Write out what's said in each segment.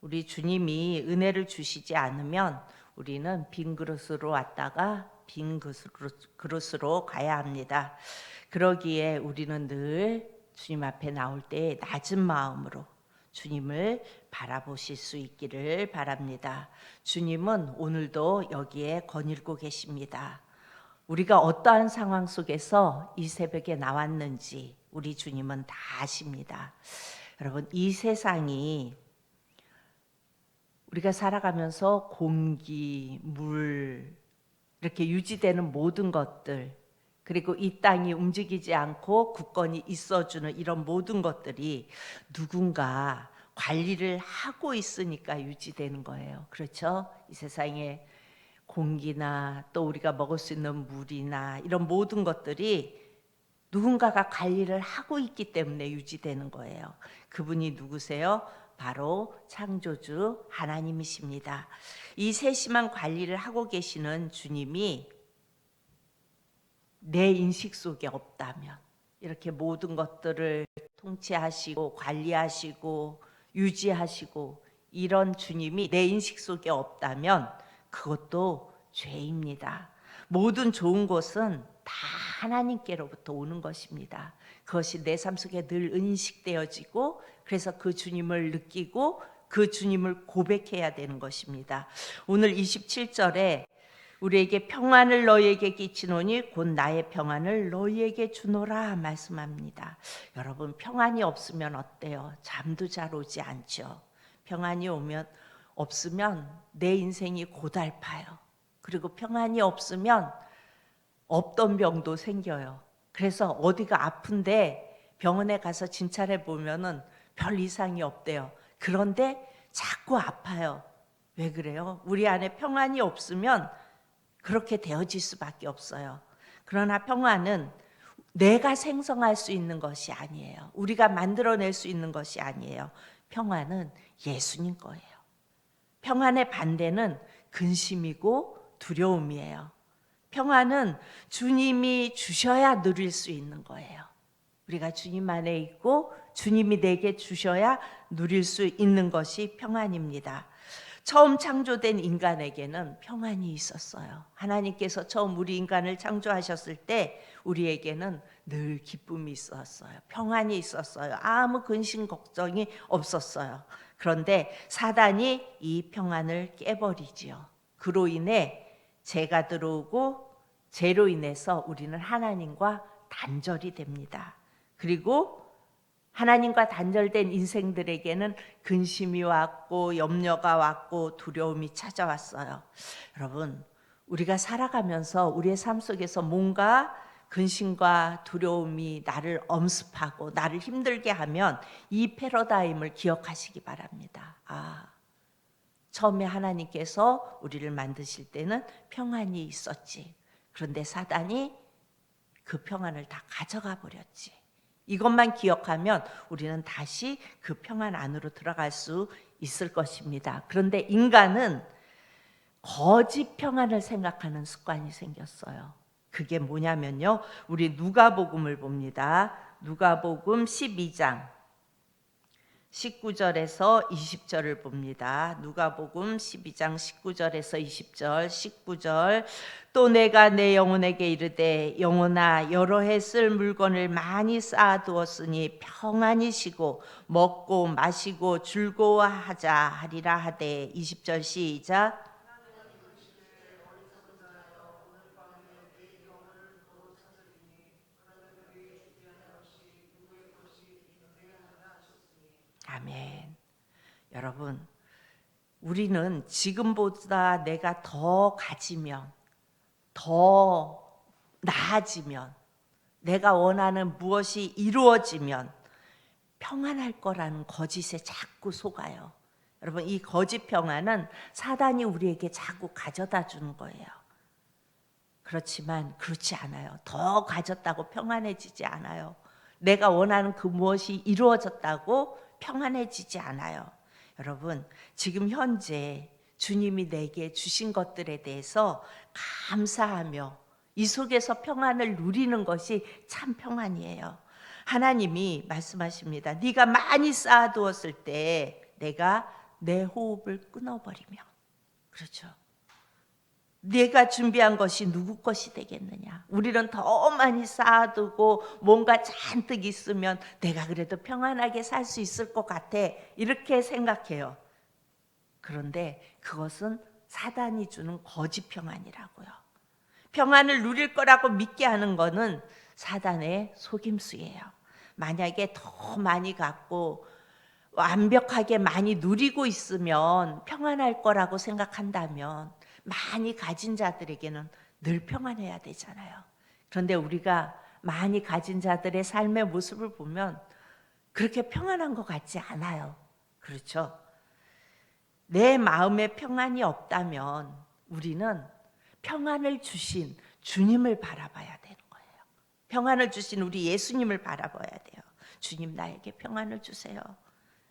우리 주님이 은혜를 주시지 않으면 우리는 빈 그릇으로 왔다가 빈 그릇으로 가야 합니다. 그러기에 우리는 늘 주님 앞에 나올 때 낮은 마음으로 주님을 바라보실 수 있기를 바랍니다. 주님은 오늘도 여기에 거닐고 계십니다. 우리가 어떠한 상황 속에서 이 새벽에 나왔는지 우리 주님은 다 아십니다. 여러분, 이 세상이 우리가 살아가면서 공기, 물 이렇게 유지되는 모든 것들, 그리고 이 땅이 움직이지 않고 굳건히 있어주는 이런 모든 것들이 누군가 관리를 하고 있으니까 유지되는 거예요. 그렇죠? 이 세상에 공기나 또 우리가 먹을 수 있는 물이나 이런 모든 것들이 누군가가 관리를 하고 있기 때문에 유지되는 거예요. 그분이 누구세요? 바로 창조주 하나님이십니다. 이 세심한 관리를 하고 계시는 주님이 내 인식 속에 없다면, 이렇게 모든 것들을 통치하시고 관리하시고 유지하시고 이런 주님이 내 인식 속에 없다면 그것도 죄입니다. 모든 좋은 것은 다 하나님께로부터 오는 것입니다. 그것이 내 삶 속에 늘 인식되어지고, 그래서 그 주님을 느끼고 그 주님을 고백해야 되는 것입니다. 오늘 27절에 우리에게 평안을 너희에게 끼치노니 곧 나의 평안을 너희에게 주노라 말씀합니다. 여러분, 평안이 없으면 어때요? 잠도 잘 오지 않죠. 평안이 없으면 내 인생이 고달파요. 그리고 평안이 없으면 없던 병도 생겨요. 그래서 어디가 아픈데 병원에 가서 진찰해 보면은 별 이상이 없대요. 그런데 자꾸 아파요. 왜 그래요? 우리 안에 평안이 없으면 그렇게 되어질 수밖에 없어요. 그러나 평안은 내가 생성할 수 있는 것이 아니에요. 우리가 만들어낼 수 있는 것이 아니에요. 평안은 예수님 거예요. 평안의 반대는 근심이고 두려움이에요. 평안은 주님이 주셔야 누릴 수 있는 거예요. 우리가 주님 안에 있고 주님이 내게 주셔야 누릴 수 있는 것이 평안입니다. 처음 창조된 인간에게는 평안이 있었어요. 하나님께서 처음 우리 인간을 창조하셨을 때 우리에게는 늘 기쁨이 있었어요. 평안이 있었어요. 아무 근심 걱정이 없었어요. 그런데 사단이 이 평안을 깨버리지요. 그로 인해 죄가 들어오고 죄로 인해서 우리는 하나님과 단절이 됩니다. 그리고 하나님과 단절된 인생들에게는 근심이 왔고 염려가 왔고 두려움이 찾아왔어요. 여러분, 우리가 살아가면서 우리의 삶 속에서 뭔가 근심과 두려움이 나를 엄습하고 나를 힘들게 하면 이 패러다임을 기억하시기 바랍니다. 처음에 하나님께서 우리를 만드실 때는 평안이 있었지. 그런데 사단이 그 평안을 다 가져가 버렸지. 이것만 기억하면 우리는 다시 그 평안 안으로 들어갈 수 있을 것입니다. 그런데 인간은 거짓 평안을 생각하는 습관이 생겼어요. 그게 뭐냐면요, 우리 누가복음을 봅니다. 누가복음 12장 19절에서 20절을 봅니다. 누가복음 12장 19절에서 20절, 19절. 또 내가 내 영혼에게 이르되 영혼아 여러 해 쓸 물건을 많이 쌓아두었으니 평안히 쉬고 먹고 마시고 즐거워하자 하리라 하되. 20절 시작. 아멘. 여러분, 우리는 지금보다 내가 더 가지면, 더 나아지면, 내가 원하는 무엇이 이루어지면 평안할 거라는 거짓에 자꾸 속아요. 여러분, 이 거짓 평안은 사단이 우리에게 자꾸 가져다 주는 거예요. 그렇지만 그렇지 않아요. 더 가졌다고 평안해지지 않아요. 내가 원하는 그 무엇이 이루어졌다고 평안해지지 않아요. 여러분, 지금 현재 주님이 내게 주신 것들에 대해서 감사하며 이 속에서 평안을 누리는 것이 참 평안이에요. 하나님이 말씀하십니다. 네가 많이 쌓아두었을 때 내가 내 호흡을 끊어버리면, 그렇죠. 내가 준비한 것이 누구 것이 되겠느냐. 우리는 더 많이 쌓아두고 뭔가 잔뜩 있으면 내가 그래도 평안하게 살 수 있을 것 같아, 이렇게 생각해요. 그런데 그것은 사단이 주는 거짓 평안이라고요. 평안을 누릴 거라고 믿게 하는 것은 사단의 속임수예요. 만약에 더 많이 갖고 완벽하게 많이 누리고 있으면 평안할 거라고 생각한다면 많이 가진 자들에게는 늘 평안해야 되잖아요. 그런데 우리가 많이 가진 자들의 삶의 모습을 보면 그렇게 평안한 것 같지 않아요. 그렇죠? 내 마음에 평안이 없다면 우리는 평안을 주신 주님을 바라봐야 되는 거예요. 평안을 주신 우리 예수님을 바라봐야 돼요. 주님, 나에게 평안을 주세요.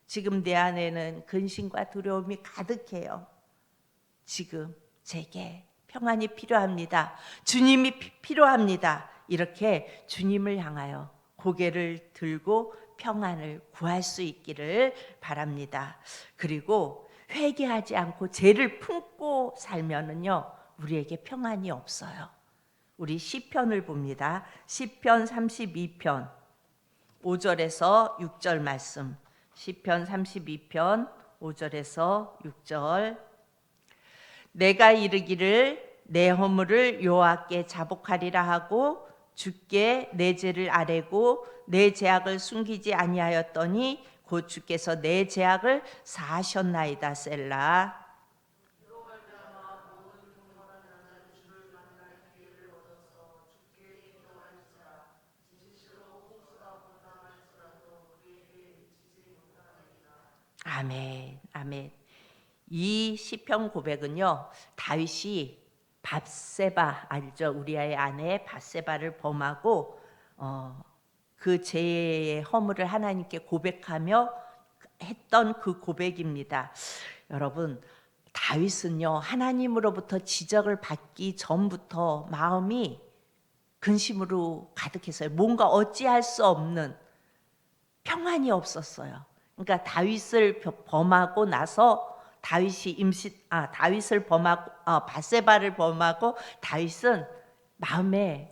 지금 내 안에는 근심과 두려움이 가득해요. 지금 제게 평안이 필요합니다. 주님이 필요합니다. 이렇게 주님을 향하여 고개를 들고 평안을 구할 수 있기를 바랍니다. 그리고 회개하지 않고 죄를 품고 살면은요, 우리에게 평안이 없어요. 우리 시편을 봅니다. 시편 32편 5절에서 6절 말씀. 시편 32편 5절에서 6절. 내가 이르기를 내 허물을 여호와께 자복하리라 하고 주께 내 죄를 아뢰고 내 죄악을 숨기지 아니하였더니 곧 주께서 내 죄악을 사하셨나이다. 셀라. 아멘, 아멘. 이 시편 고백은요, 다윗이 밧세바, 알죠? 우리아의 아내 밧세바를 범하고 그 죄의 허물을 하나님께 고백하며 했던 그 고백입니다. 여러분, 다윗은요, 하나님으로부터 지적을 받기 전부터 마음이 근심으로 가득했어요. 뭔가 어찌할 수 없는 평안이 없었어요. 그러니까 다윗을 범하고 나서 다윗을 범하고 밧세바를 범하고 다윗은 마음에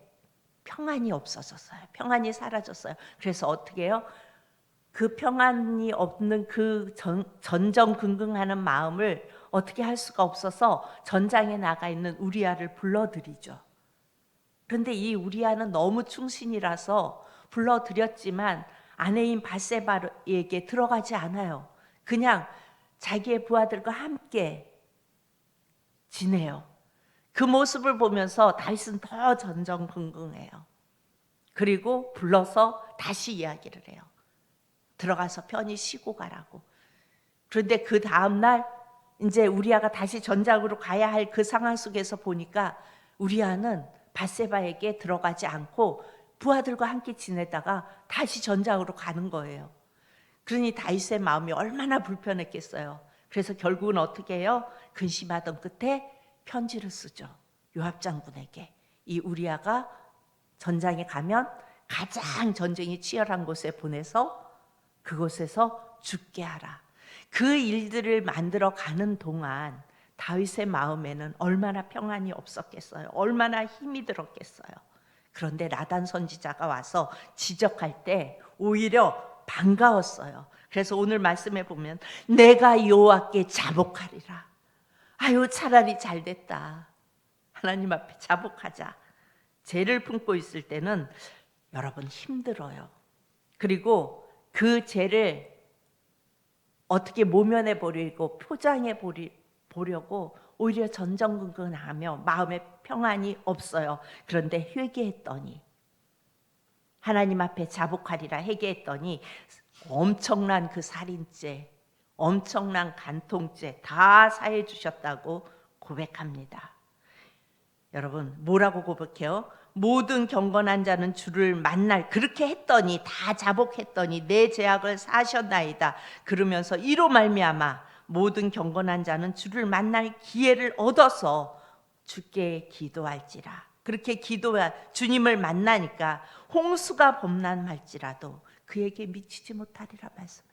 평안이 없어졌어요. 평안이 사라졌어요. 그래서 어떻게 해요? 그 평안이 없는 그 전전긍긍하는 마음을 어떻게 할 수가 없어서 전장에 나가 있는 우리아를 불러들이죠. 그런데 이 우리아는 너무 충신이라서 불러들였지만 아내인 밧세바에게 들어가지 않아요. 그냥 자기의 부하들과 함께 지내요. 그 모습을 보면서 다윗은 더 전전긍긍해요. 그리고 불러서 다시 이야기를 해요. 들어가서 편히 쉬고 가라고. 그런데 그 다음날 이제 우리아가 다시 전장으로 가야 할 그 상황 속에서 보니까 우리아는 밧세바에게 들어가지 않고 부하들과 함께 지내다가 다시 전장으로 가는 거예요. 그러니 다윗의 마음이 얼마나 불편했겠어요. 그래서 결국은 어떻게 해요? 근심하던 끝에 편지를 쓰죠. 요압 장군에게. 이 우리아가 전장에 가면 가장 전쟁이 치열한 곳에 보내서 그곳에서 죽게 하라. 그 일들을 만들어 가는 동안 다윗의 마음에는 얼마나 평안이 없었겠어요. 얼마나 힘이 들었겠어요. 그런데 나단 선지자가 와서 지적할 때 오히려 반가웠어요. 그래서 오늘 말씀에 보면 내가 여호와께 자복하리라. 아유, 차라리 잘 됐다. 하나님 앞에 자복하자. 죄를 품고 있을 때는 여러분 힘들어요. 그리고 그 죄를 어떻게 모면해 버리고 포장해 보려고 오히려 전전긍긍하며 마음에 평안이 없어요. 그런데 회개했더니 하나님 앞에 자복하리라 회개했더니 엄청난 그 살인죄, 엄청난 간통죄 다 사해 주셨다고 고백합니다. 여러분, 뭐라고 고백해요? 모든 경건한 자는 주를 만날, 그렇게 했더니 다 자복했더니 내 죄악을 사하셨나이다. 그러면서 이로 말미암아 모든 경건한 자는 주를 만날 기회를 얻어서 주께 기도할지라. 그렇게 주님을 만나니까 홍수가 범람할지라도 그에게 미치지 못하리라 말씀해요.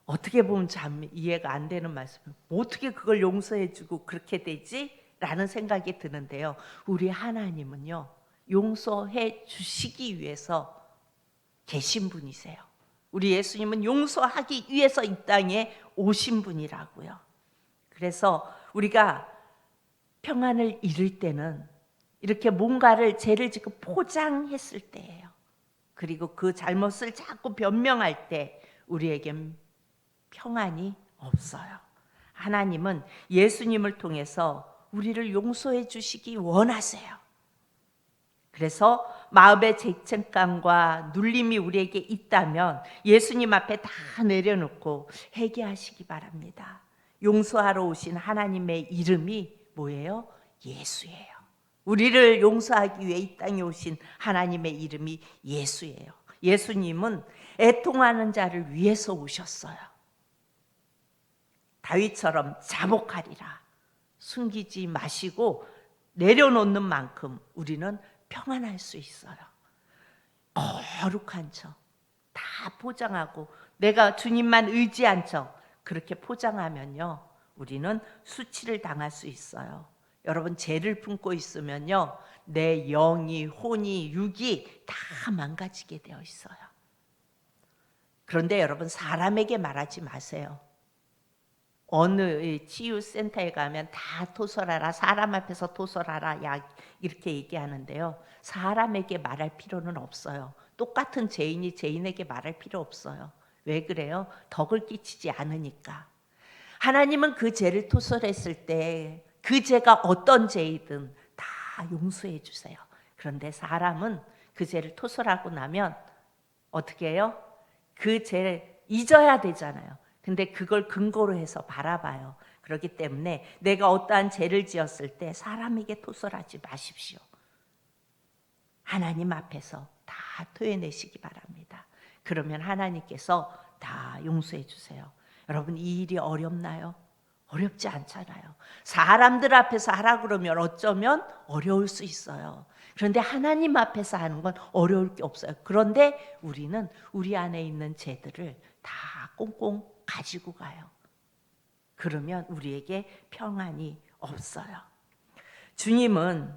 어떻게 보면 참 이해가 안 되는 말씀이에요. 어떻게 그걸 용서해주고 그렇게 되지? 라는 생각이 드는데요. 우리 하나님은요, 용서해 주시기 위해서 계신 분이세요. 우리 예수님은 용서하기 위해서 이 땅에 오신 분이라고요. 그래서 우리가 평안을 잃을 때는 이렇게 뭔가를 죄를 짓고 포장했을 때예요. 그리고 그 잘못을 자꾸 변명할 때 우리에겐 평안이 없어요. 하나님은 예수님을 통해서 우리를 용서해 주시기 원하세요. 그래서 마음의 죄책감과 눌림이 우리에게 있다면 예수님 앞에 다 내려놓고 회개하시기 바랍니다. 용서하러 오신 하나님의 이름이 뭐예요? 예수예요. 우리를 용서하기 위해 이 땅에 오신 하나님의 이름이 예수예요. 예수님은 애통하는 자를 위해서 오셨어요. 다윗처럼 자복하리라. 숨기지 마시고 내려놓는 만큼 우리는 평안할 수 있어요. 거룩한 척 다 포장하고 내가 주님만 의지한 척 그렇게 포장하면요, 우리는 수치를 당할 수 있어요. 여러분, 죄를 품고 있으면요, 내 영이, 혼이, 육이 다 망가지게 되어 있어요. 그런데 여러분, 사람에게 말하지 마세요. 어느 치유센터에 가면 다 토설하라, 사람 앞에서 토설하라, 이렇게 얘기하는데요. 사람에게 말할 필요는 없어요. 똑같은 죄인이 죄인에게 말할 필요 없어요. 왜 그래요? 덕을 끼치지 않으니까. 하나님은 그 죄를 토설했을 때 그 죄가 어떤 죄이든 다 용서해 주세요. 그런데 사람은 그 죄를 토설하고 나면 어떻게 해요? 그 죄를 잊어야 되잖아요. 근데 그걸 근거로 해서 바라봐요. 그렇기 때문에 내가 어떠한 죄를 지었을 때 사람에게 토설하지 마십시오. 하나님 앞에서 다 토해내시기 바랍니다. 그러면 하나님께서 다 용서해 주세요. 여러분, 이 일이 어렵나요? 어렵지 않잖아요. 사람들 앞에서 하라 그러면 어쩌면 어려울 수 있어요. 그런데 하나님 앞에서 하는 건 어려울 게 없어요. 그런데 우리는 우리 안에 있는 죄들을 다 꽁꽁 가지고 가요. 그러면 우리에게 평안이 없어요. 주님은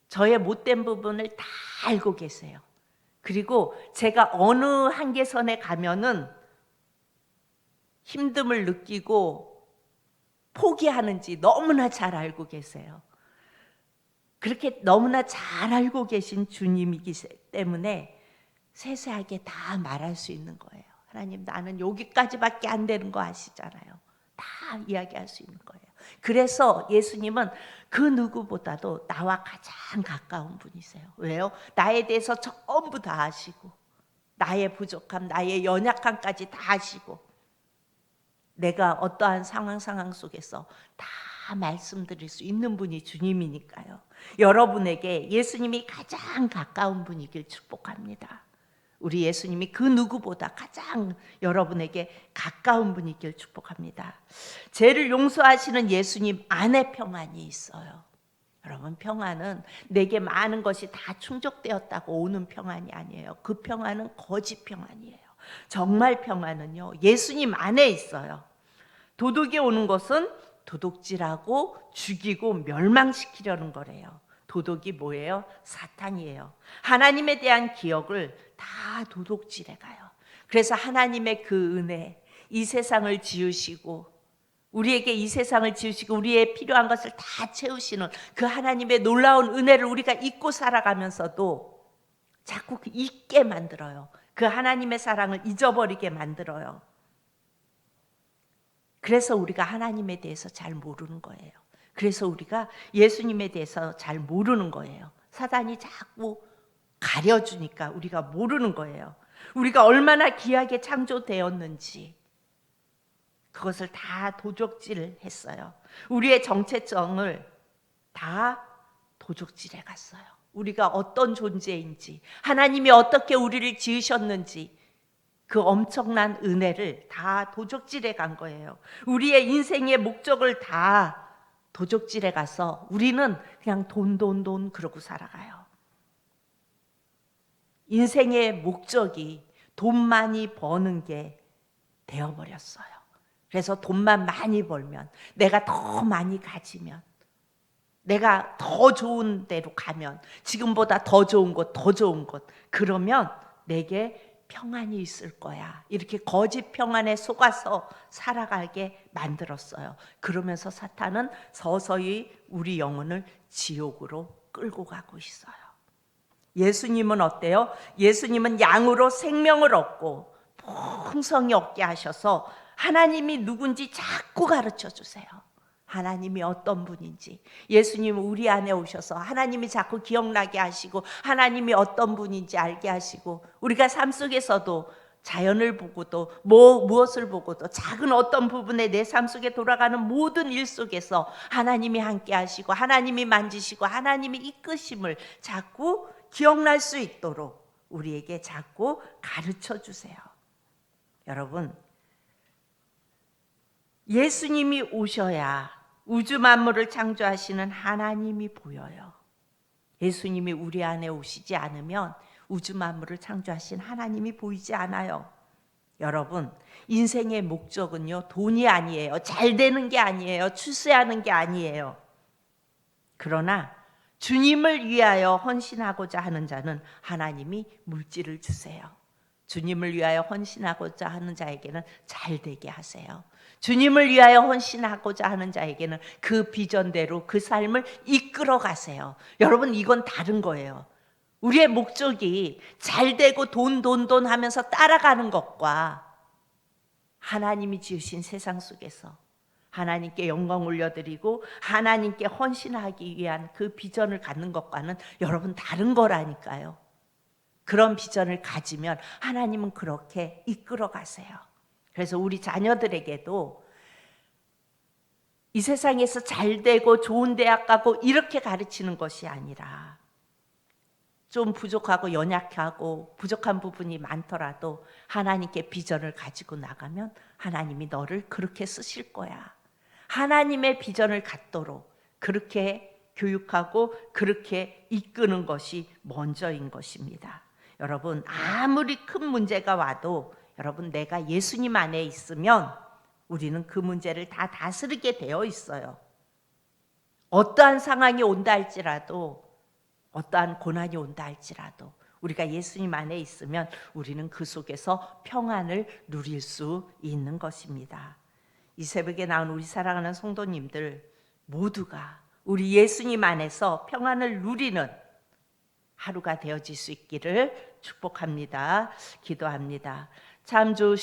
저의 못된 부분을 다 알고 계세요. 그리고 제가 어느 한계선에 가면은 힘듦을 느끼고 포기하는지 너무나 잘 알고 계세요. 그렇게 너무나 잘 알고 계신 주님이기 때문에 세세하게 다 말할 수 있는 거예요. 하나님, 나는 여기까지밖에 안 되는 거 아시잖아요. 다 이야기할 수 있는 거예요. 그래서 예수님은 그 누구보다도 나와 가장 가까운 분이세요. 왜요? 나에 대해서 전부 다 아시고 나의 부족함, 나의 연약함까지 다 아시고 내가 어떠한 상황 속에서 다 말씀드릴 수 있는 분이 주님이니까요. 여러분에게 예수님이 가장 가까운 분이길 축복합니다. 우리 예수님이 그 누구보다 가장 여러분에게 가까운 분이길 축복합니다. 죄를 용서하시는 예수님 안에 평안이 있어요. 여러분, 평안은 내게 많은 것이 다 충족되었다고 오는 평안이 아니에요. 그 평안은 거짓 평안이에요. 정말 평안은요, 예수님 안에 있어요. 도둑이 오는 것은 도둑질하고 죽이고 멸망시키려는 거래요. 도둑이 뭐예요? 사탄이에요. 하나님에 대한 기억을 다 도둑질해 가요. 그래서 하나님의 그 은혜, 이 세상을 지으시고 우리에게 이 세상을 지으시고 우리의 필요한 것을 다 채우시는 그 하나님의 놀라운 은혜를 우리가 잊고 살아가면서도 자꾸 잊게 만들어요. 그 하나님의 사랑을 잊어버리게 만들어요. 그래서 우리가 하나님에 대해서 잘 모르는 거예요. 그래서 우리가 예수님에 대해서 잘 모르는 거예요. 사단이 자꾸 가려주니까 우리가 모르는 거예요. 우리가 얼마나 귀하게 창조되었는지 그것을 다 도적질했어요. 우리의 정체성을 다 도적질해 갔어요. 우리가 어떤 존재인지, 하나님이 어떻게 우리를 지으셨는지 그 엄청난 은혜를 다 도적질해 간 거예요. 우리의 인생의 목적을 다 도적질해 가서 우리는 그냥 돈 그러고 살아가요. 인생의 목적이 돈 많이 버는 게 되어버렸어요. 그래서 돈만 많이 벌면, 내가 더 많이 가지면, 내가 더 좋은 데로 가면, 지금보다 더 좋은 곳, 더 좋은 곳, 그러면 내게 평안이 있을 거야. 이렇게 거짓 평안에 속아서 살아가게 만들었어요. 그러면서 사탄은 서서히 우리 영혼을 지옥으로 끌고 가고 있어요. 예수님은 어때요? 예수님은 양으로 생명을 얻고 풍성히 얻게 하셔서 하나님이 누군지 자꾸 가르쳐 주세요. 하나님이 어떤 분인지. 예수님은 우리 안에 오셔서 하나님이 자꾸 기억나게 하시고 하나님이 어떤 분인지 알게 하시고, 우리가 삶 속에서도 자연을 보고도 무엇을 보고도 작은 어떤 부분에 내 삶 속에 돌아가는 모든 일 속에서 하나님이 함께 하시고 하나님이 만지시고 하나님이 이끄심을 자꾸 기억날 수 있도록 우리에게 자꾸 가르쳐 주세요. 여러분, 예수님이 오셔야 우주 만물을 창조하시는 하나님이 보여요. 예수님이 우리 안에 오시지 않으면 우주 만물을 창조하신 하나님이 보이지 않아요. 여러분, 인생의 목적은요, 돈이 아니에요. 잘 되는 게 아니에요. 출세하는 게 아니에요. 그러나 주님을 위하여 헌신하고자 하는 자는 하나님이 물질을 주세요. 주님을 위하여 헌신하고자 하는 자에게는 잘 되게 하세요. 주님을 위하여 헌신하고자 하는 자에게는 그 비전대로 그 삶을 이끌어 가세요. 여러분, 이건 다른 거예요. 우리의 목적이 잘 되고 돈 하면서 따라가는 것과 하나님이 지으신 세상 속에서 하나님께 영광 올려드리고 하나님께 헌신하기 위한 그 비전을 갖는 것과는 여러분 다른 거라니까요. 그런 비전을 가지면 하나님은 그렇게 이끌어 가세요. 그래서 우리 자녀들에게도 이 세상에서 잘 되고 좋은 대학 가고 이렇게 가르치는 것이 아니라, 좀 부족하고 연약하고 부족한 부분이 많더라도 하나님께 비전을 가지고 나가면 하나님이 너를 그렇게 쓰실 거야. 하나님의 비전을 갖도록 그렇게 교육하고 그렇게 이끄는 것이 먼저인 것입니다. 여러분, 아무리 큰 문제가 와도 여러분, 내가 예수님 안에 있으면 우리는 그 문제를 다 다스리게 되어 있어요. 어떠한 상황이 온다 할지라도, 어떠한 고난이 온다 할지라도 우리가 예수님 안에 있으면 우리는 그 속에서 평안을 누릴 수 있는 것입니다. 이 새벽에 나온 우리 사랑하는 성도님들 모두가 우리 예수님 안에서 평안을 누리는 하루가 되어질 수 있기를 축복합니다. 기도합니다. 참 좋으신